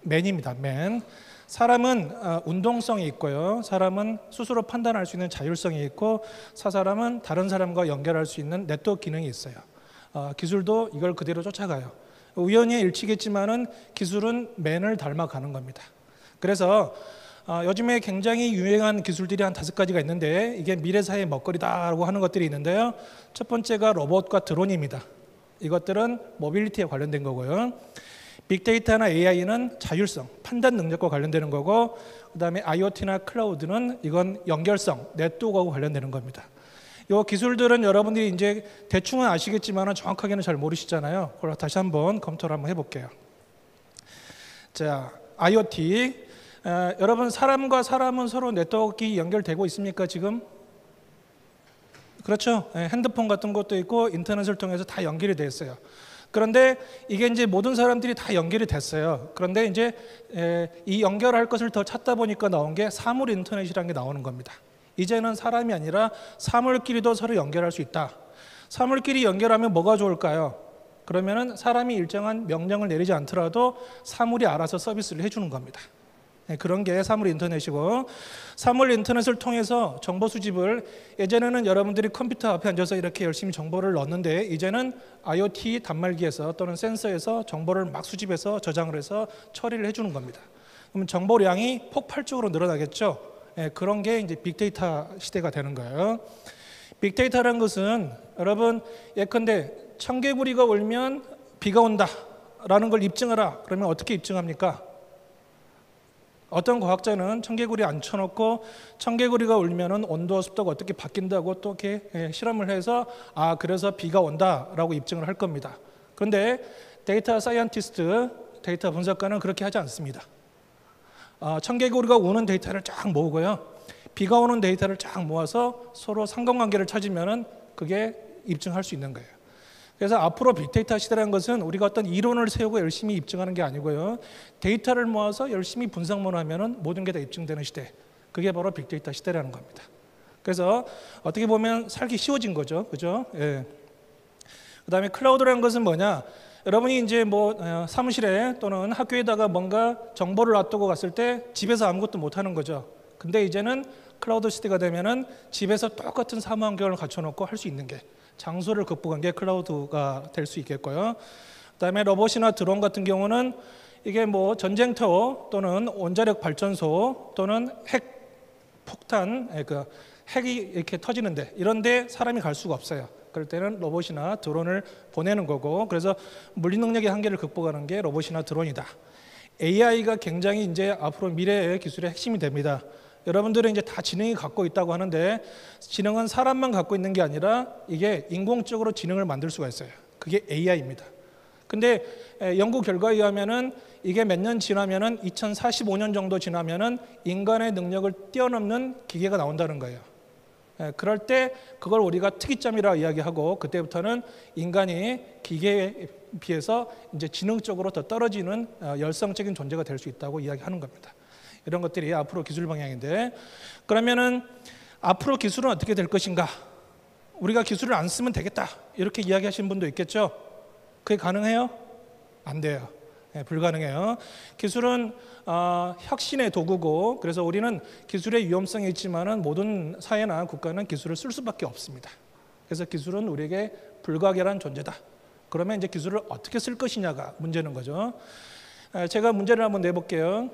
man입니다. man. 사람은 운동성이 있고요. 사람은 스스로 판단할 수 있는 자율성이 있고, 사람은 다른 사람과 연결할 수 있는 네트워크 기능이 있어요. 기술도 이걸 그대로 쫓아가요. 우연히 일치겠지만은 기술은 man을 닮아가는 겁니다. 그래서 요즘에 굉장히 유행한 기술들이 한 5가지가 있는데, 이게 미래 사회의 먹거리다라고 하는 것들이 있는데요. 첫 번째가 로봇과 드론입니다. 이것들은 모빌리티에 관련된 거고요. 빅데이터나 AI는 자율성, 판단 능력과 관련되는 거고, 그다음에 IoT나 클라우드는 이건 연결성, 네트워크하고 관련되는 겁니다. 이 기술들은 여러분들이 이제 대충은 아시겠지만 정확하게는 잘 모르시잖아요. 그걸 다시 한번 검토를 한번 해볼게요. 자, IoT. 여러분, 사람과 사람은 서로 네트워크가 연결되고 있습니까, 지금? 그렇죠. 핸드폰 같은 것도 있고 인터넷을 통해서 다 연결이 돼 있어요. 그런데 이게 이제 모든 사람들이 다 연결이 됐어요. 그런데 이제 이 연결할 것을 더 찾다 보니까 나온 게 사물 인터넷이라는 게 나오는 겁니다. 이제는 사람이 아니라 사물끼리도 서로 연결할 수 있다. 사물끼리 연결하면 뭐가 좋을까요? 그러면은 사람이 일정한 명령을 내리지 않더라도 사물이 알아서 서비스를 해주는 겁니다. 그런 게 사물 인터넷이고, 사물 인터넷을 통해서 정보 수집을, 예전에는 여러분들이 컴퓨터 앞에 앉아서 이렇게 열심히 정보를 넣었는데 이제는 IoT 단말기에서 또는 센서에서 정보를 막 수집해서 저장을 해서 처리를 해주는 겁니다. 그러면 정보량이 폭발적으로 늘어나겠죠. 그런 게 이제 빅데이터 시대가 되는 거예요. 빅데이터라는 것은 여러분, 예컨대 청개구리가 울면 비가 온다라는 걸 입증하라. 그러면 어떻게 입증합니까? 어떤 과학자는 청개구리 앉혀놓고 청개구리가 울면은 온도와 습도가 어떻게 바뀐다고 또 이렇게 실험을 해서 그래서 비가 온다라고 입증을 할 겁니다. 그런데 데이터 사이언티스트, 데이터 분석가는 그렇게 하지 않습니다. 청개구리가 우는 데이터를 쫙 모으고요, 비가 오는 데이터를 쫙 모아서 서로 상관관계를 찾으면은 그게 입증할 수 있는 거예요. 그래서 앞으로 빅데이터 시대라는 것은 우리가 어떤 이론을 세우고 열심히 입증하는 게 아니고요, 데이터를 모아서 열심히 분석만 하면은 모든 게 다 입증되는 시대, 그게 바로 빅데이터 시대라는 겁니다. 그래서 어떻게 보면 살기 쉬워진 거죠, 그죠? 예. 그다음에 클라우드라는 것은 뭐냐? 여러분이 이제 뭐 사무실에 또는 학교에다가 뭔가 정보를 놔두고 갔을 때 집에서 아무것도 못 하는 거죠. 근데 이제는 클라우드 시대가 되면은 집에서 똑같은 사무 환경을 갖춰놓고 할 수 있는 게, 장소를 극복한 게 클라우드가 될 수 있겠고요. 그다음에 로봇이나 드론 같은 경우는 이게 뭐 전쟁터 또는 원자력 발전소 또는 핵 폭탄, 그 핵이 이렇게 터지는데 이런데 사람이 갈 수가 없어요. 그럴 때는 로봇이나 드론을 보내는 거고, 그래서 물리 능력의 한계를 극복하는 게 로봇이나 드론이다. AI가 굉장히 이제 앞으로 미래의 기술의 핵심이 됩니다. 여러분들은 이제 다 지능이 갖고 있다고 하는데, 지능은 사람만 갖고 있는 게 아니라 이게 인공적으로 지능을 만들 수가 있어요. 그게 AI입니다. 근데 연구 결과에 의하면은 이게 몇 년 지나면은 2045년 정도 지나면은 인간의 능력을 뛰어넘는 기계가 나온다는 거예요. 그럴 때 그걸 우리가 특이점이라 이야기하고, 그때부터는 인간이 기계에 비해서 이제 지능적으로 더 떨어지는 열성적인 존재가 될 수 있다고 이야기하는 겁니다. 이런 것들이 앞으로 기술 방향인데, 그러면은 앞으로 기술은 어떻게 될 것인가? 우리가 기술을 안 쓰면 되겠다, 이렇게 이야기하시는 분도 있겠죠. 그게 가능해요? 안 돼요. 불가능해요. 기술은 혁신의 도구고, 그래서 우리는 기술의 위험성이 있지만은 모든 사회나 국가는 기술을 쓸 수밖에 없습니다. 그래서 기술은 우리에게 불가결한 존재다. 그러면 이제 기술을 어떻게 쓸 것이냐가 문제는 거죠. 제가 문제를 한번 내볼게요.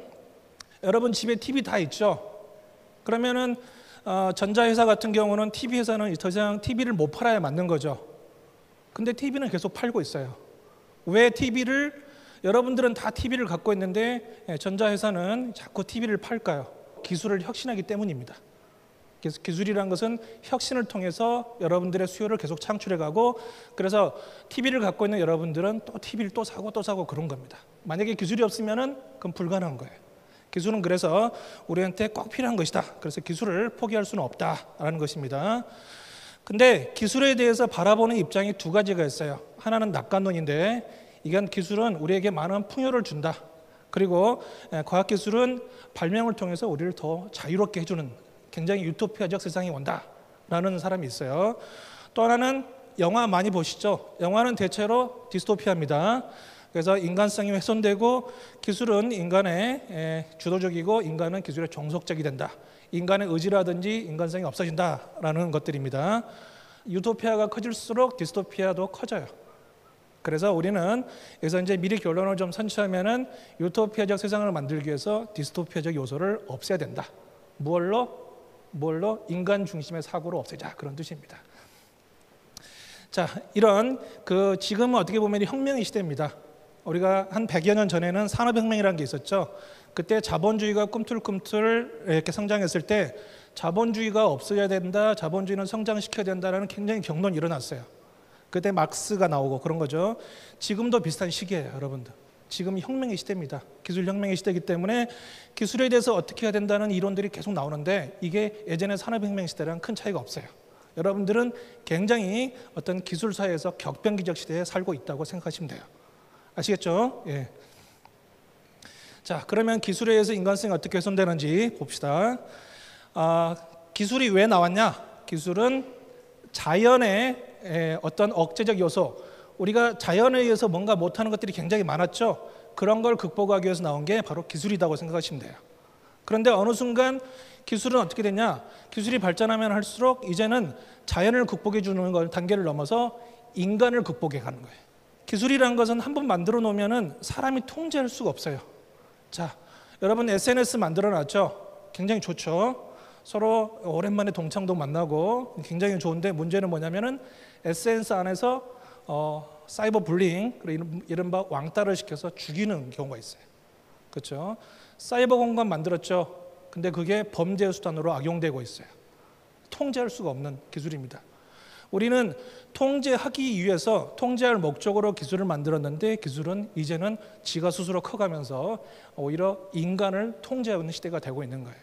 여러분 집에 TV 다 있죠? 그러면은 전자회사 같은 경우는 TV 회사는 더 이상 TV를 못 팔아야 맞는 거죠. 근데 TV는 계속 팔고 있어요. 왜 TV를, 여러분들은 다 TV를 갖고 있는데 전자회사는 자꾸 TV를 팔까요? 기술을 혁신하기 때문입니다. 그래서 기술이란 것은 혁신을 통해서 여러분들의 수요를 계속 창출해가고, 그래서 TV를 갖고 있는 여러분들은 또 TV를 또 사고 그런 겁니다. 만약에 기술이 없으면은 그건 불가능한 거예요. 기술은 그래서 우리한테 꼭 필요한 것이다. 그래서 기술을 포기할 수는 없다라는 것입니다. 근데 기술에 대해서 바라보는 입장이 두 가지가 있어요. 하나는 낙관론인데, 이건 기술은 우리에게 많은 풍요를 준다. 그리고 과학기술은 발명을 통해서 우리를 더 자유롭게 해주는 굉장히 유토피아적 세상이 온다라는 사람이 있어요. 또 하나는 영화 많이 보시죠? 영화는 대체로 디스토피아입니다. 그래서 인간성이 훼손되고 기술은 인간의 주도적이고 인간은 기술의 종속적이 된다. 인간의 의지라든지 인간성이 없어진다라는 것들입니다. 유토피아가 커질수록 디스토피아도 커져요. 그래서 우리는 여기서 이제 미리 결론을 좀 선취하면은 유토피아적 세상을 만들기 위해서 디스토피아적 요소를 없애야 된다. 무엇로? 인간 중심의 사고로 없애자, 그런 뜻입니다. 자, 이런 지금은 어떻게 보면 혁명의 시대입니다. 우리가 한 100여 년 전에는 산업혁명이라는 게 있었죠. 그때 자본주의가 꿈틀꿈틀 이렇게 성장했을 때 자본주의가 없어야 된다, 자본주의는 성장시켜야 된다라는 굉장히 경론이 일어났어요. 그때 막스가 나오고 그런 거죠. 지금도 비슷한 시기예요, 여러분들. 지금 혁명의 시대입니다. 기술 혁명의 시대이기 때문에 기술에 대해서 어떻게 해야 된다는 이론들이 계속 나오는데 이게 예전의 산업혁명 시대랑 큰 차이가 없어요. 여러분들은 굉장히 어떤 기술 사회에서 격변기적 시대에 살고 있다고 생각하시면 돼요. 아시겠죠? 예. 자, 그러면 기술에 의해서 인간성이 어떻게 훼손되는지 봅시다. 기술이 왜 나왔냐? 기술은 자연의 어떤 억제적 요소, 우리가 자연에 의해서 뭔가 못하는 것들이 굉장히 많았죠. 그런 걸 극복하기 위해서 나온 게 바로 기술이라고 생각하시면 돼요. 그런데 어느 순간 기술은 어떻게 되냐? 기술이 발전하면 할수록 이제는 자연을 극복해 주는 걸 단계를 넘어서 인간을 극복해 가는 거예요. 기술이라는 것은 한번 만들어 놓으면은 사람이 통제할 수가 없어요. 자, 여러분 SNS 만들어 놨죠? 굉장히 좋죠. 서로 오랜만에 동창도 만나고 굉장히 좋은데 문제는 뭐냐면은 SNS 안에서 사이버 불링, 이른바 왕따를 시켜서 죽이는 경우가 있어요. 그렇죠? 사이버 공간 만들었죠. 근데 그게 범죄 수단으로 악용되고 있어요. 통제할 수가 없는 기술입니다. 우리는 통제하기 위해서 통제할 목적으로 기술을 만들었는데 기술은 이제는 지가 스스로 커가면서 오히려 인간을 통제하는 시대가 되고 있는 거예요.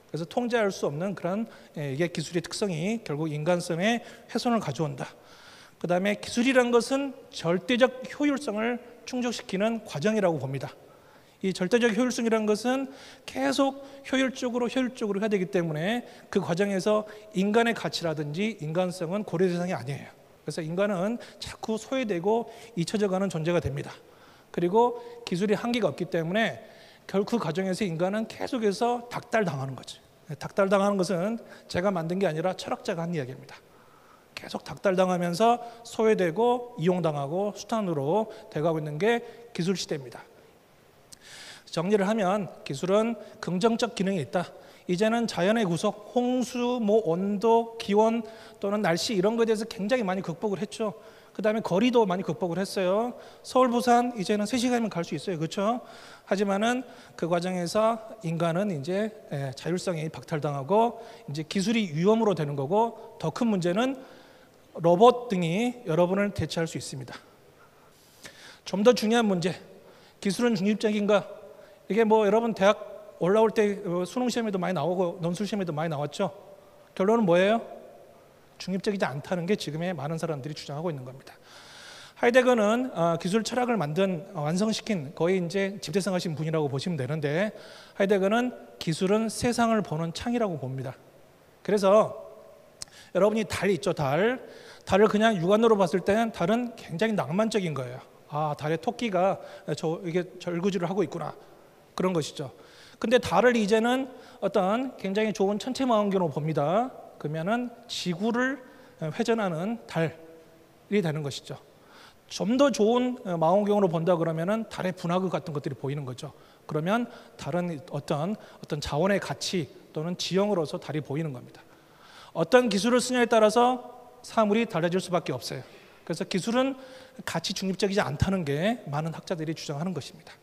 그래서 통제할 수 없는 그런 이게 기술의 특성이 결국 인간성의 훼손을 가져온다. 그 다음에 기술이란 것은 절대적 효율성을 충족시키는 과정이라고 봅니다. 이 절대적 효율성이라는 것은 계속 효율적으로 해야 되기 때문에 그 과정에서 인간의 가치라든지 인간성은 고려 대상이 아니에요. 그래서 인간은 자꾸 소외되고 잊혀져가는 존재가 됩니다. 그리고 기술이 한계가 없기 때문에 결국 그 과정에서 인간은 계속해서 닥달당하는 거죠. 닥달당하는 것은 제가 만든 게 아니라 철학자가 한 이야기입니다. 계속 닥달당하면서 소외되고 이용당하고 수단으로 돼가고 있는 게 기술 시대입니다. 정리를 하면 기술은 긍정적 기능이 있다. 이제는 자연의 구속, 홍수, 온도, 기온 또는 날씨 이런 것에 대해서 굉장히 많이 극복을 했죠. 그 다음에 거리도 많이 극복을 했어요. 서울, 부산 이제는 3시간이면 갈 수 있어요. 그렇죠? 하지만은 그 과정에서 인간은 이제 자율성이 박탈당하고 이제 기술이 위험으로 되는 거고 더 큰 문제는 로봇 등이 여러분을 대체할 수 있습니다. 좀 더 중요한 문제, 기술은 중립적인가? 이게 여러분 대학 올라올 때 수능 시험에도 많이 나오고 논술 시험에도 많이 나왔죠. 결론은 뭐예요? 중립적이지 않다는 게 지금의 많은 사람들이 주장하고 있는 겁니다. 하이데거는 기술 철학을 완성시킨 거의 이제 집대성하신 분이라고 보시면 되는데 하이데거는 기술은 세상을 보는 창이라고 봅니다. 그래서 여러분이 달 있죠, 달을 그냥 육안으로 봤을 때는 달은 굉장히 낭만적인 거예요. 달에 토끼가 이게 절구질을 하고 있구나. 그런 것이죠. 근데 달을 이제는 어떤 굉장히 좋은 천체망원경으로 봅니다. 그러면은 지구를 회전하는 달이 되는 것이죠. 좀 더 좋은 망원경으로 본다 그러면은 달의 분화구 같은 것들이 보이는 거죠. 그러면 달은 어떤 자원의 가치 또는 지형으로서 달이 보이는 겁니다. 어떤 기술을 쓰냐에 따라서 사물이 달라질 수밖에 없어요. 그래서 기술은 가치 중립적이지 않다는 게 많은 학자들이 주장하는 것입니다.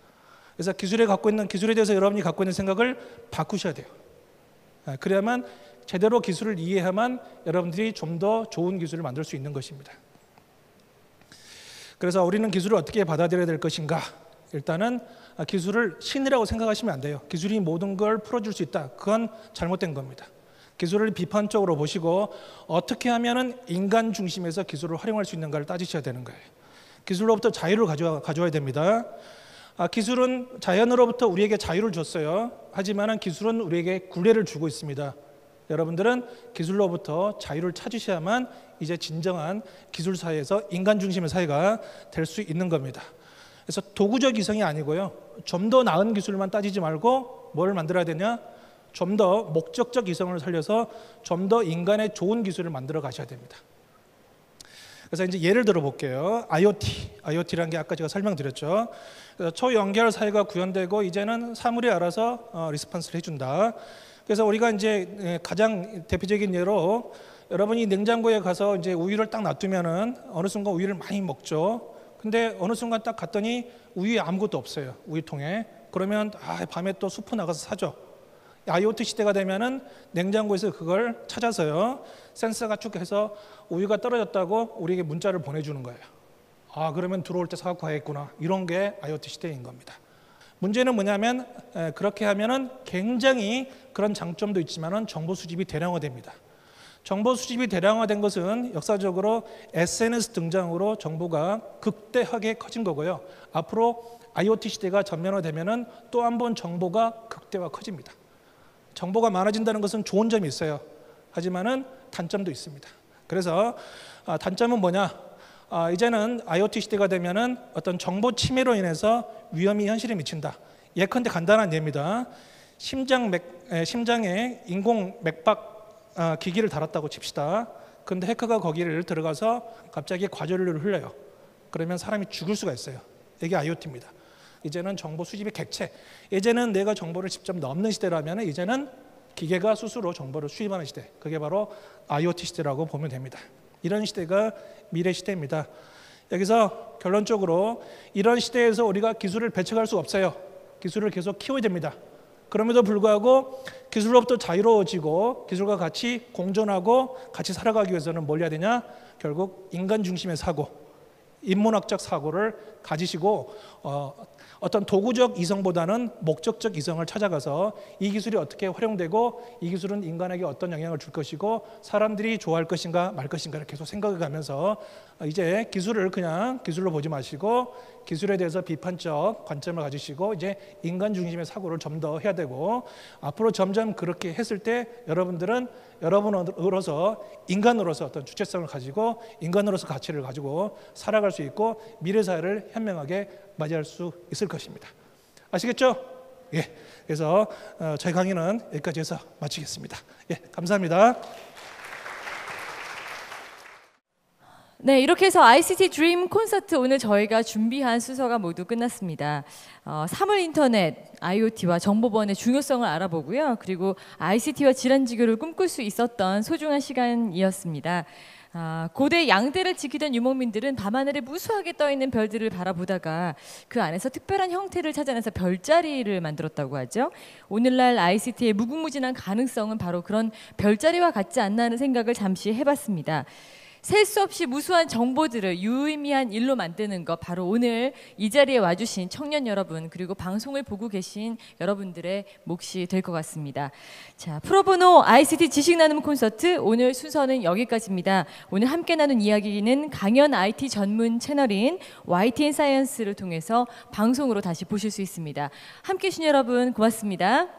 그래서 기술에 대해서 여러분이 갖고 있는 생각을 바꾸셔야 돼요. 그래야만 제대로 기술을 이해해야만 여러분들이 좀 더 좋은 기술을 만들 수 있는 것입니다. 그래서 우리는 기술을 어떻게 받아들여야 될 것인가? 일단은 기술을 신이라고 생각하시면 안 돼요. 기술이 모든 걸 풀어줄 수 있다. 그건 잘못된 겁니다. 기술을 비판적으로 보시고 어떻게 하면은 인간 중심에서 기술을 활용할 수 있는가를 따지셔야 되는 거예요. 기술로부터 자유를 가져와야 됩니다. 기술은 자연으로부터 우리에게 자유를 줬어요. 하지만 기술은 우리에게 굴레를 주고 있습니다. 여러분들은 기술로부터 자유를 찾으셔야만 이제 진정한 기술 사회에서 인간 중심의 사회가 될 수 있는 겁니다. 그래서 도구적 이성이 아니고요. 좀 더 나은 기술만 따지지 말고 뭘 만들어야 되냐? 좀 더 목적적 이성을 살려서 좀 더 인간의 좋은 기술을 만들어 가셔야 됩니다. 그래서 이제 예를 들어 볼게요. IoT라는 게 아까 제가 설명드렸죠. 초연결 사회가 구현되고 이제는 사물이 알아서 리스폰스를 해준다. 그래서 우리가 이제 가장 대표적인 예로 여러분이 냉장고에 가서 이제 우유를 딱 놔두면은 어느 순간 우유를 많이 먹죠. 근데 어느 순간 딱 갔더니 우유에 아무것도 없어요. 우유통에. 그러면 밤에 또 슈퍼 나가서 사죠. IoT 시대가 되면은 냉장고에서 그걸 찾아서요. 센서가 쭉 해서 우유가 떨어졌다고 우리에게 문자를 보내주는 거예요. 그러면 들어올 때 사갖고 가야겠구나. 이런 게 IoT 시대인 겁니다. 문제는 뭐냐면 그렇게 하면은 굉장히 그런 장점도 있지만은 정보 수집이 대량화됩니다. 정보 수집이 대량화된 것은 역사적으로 SNS 등장으로 정보가 극대하게 커진 거고요. 앞으로 IoT 시대가 전면화되면은 또 한 번 정보가 극대화 커집니다. 정보가 많아진다는 것은 좋은 점이 있어요. 하지만은 단점도 있습니다. 그래서 단점은 뭐냐? 이제는 IoT 시대가 되면은 어떤 정보 침해로 인해서 위험이 현실에 미친다. 예컨대 간단한 예입니다. 심장에 인공 맥박 기기를 달았다고 칩시다. 그런데 해커가 거기를 들어가서 갑자기 과전류를 흘려요. 그러면 사람이 죽을 수가 있어요. 이게 IoT입니다. 이제는 정보 수집의 객체. 예전에는 내가 정보를 직접 넣는 시대라면 이제는 기계가 스스로 정보를 수집하는 시대. 그게 바로 IoT 시대라고 보면 됩니다. 이런 시대가 미래 시대입니다. 여기서 결론적으로 이런 시대에서 우리가 기술을 배척할 수 없어요. 기술을 계속 키워야 됩니다. 그럼에도 불구하고 기술로부터 자유로워지고 기술과 같이 공존하고 같이 살아가기 위해서는 뭘 해야 되냐? 결국 인간 중심의 사고, 인문학적 사고를 가지시고 어떤 도구적 이성보다는 목적적 이성을 찾아가서 이 기술이 어떻게 활용되고 이 기술은 인간에게 어떤 영향을 줄 것이고 사람들이 좋아할 것인가 말 것인가를 계속 생각해 가면서 이제 기술을 그냥 기술로 보지 마시고 기술에 대해서 비판적 관점을 가지시고 이제 인간 중심의 사고를 좀 더 해야 되고 앞으로 점점 그렇게 했을 때 여러분들은 여러분으로서 인간으로서 어떤 주체성을 가지고 인간으로서 가치를 가지고 살아갈 수 있고 미래 사회를 현명하게 맞이할 수 있을 것입니다. 아시겠죠? 예. 그래서 저희 강의는 여기까지 해서 마치겠습니다. 예, 감사합니다. 네, 이렇게 해서 ICT 드림 콘서트 오늘 저희가 준비한 순서가 모두 끝났습니다. 사물 인터넷, IoT와 정보보안의 중요성을 알아보고요. 그리고 ICT와 질환지교를 꿈꿀 수 있었던 소중한 시간이었습니다. 고대 양대를 지키던 유목민들은 밤하늘에 무수하게 떠있는 별들을 바라보다가 그 안에서 특별한 형태를 찾아내서 별자리를 만들었다고 하죠. 오늘날 ICT의 무궁무진한 가능성은 바로 그런 별자리와 같지 않나 하는 생각을 잠시 해봤습니다. 셀 수 없이 무수한 정보들을 유의미한 일로 만드는 것, 바로 오늘 이 자리에 와주신 청년 여러분 그리고 방송을 보고 계신 여러분들의 몫이 될 것 같습니다. 자, 프로보노 ICT 지식 나눔 콘서트 오늘 순서는 여기까지입니다. 오늘 함께 나눈 이야기는 강연 IT 전문 채널인 YTN 사이언스를 통해서 방송으로 다시 보실 수 있습니다. 함께 해주신 여러분 고맙습니다.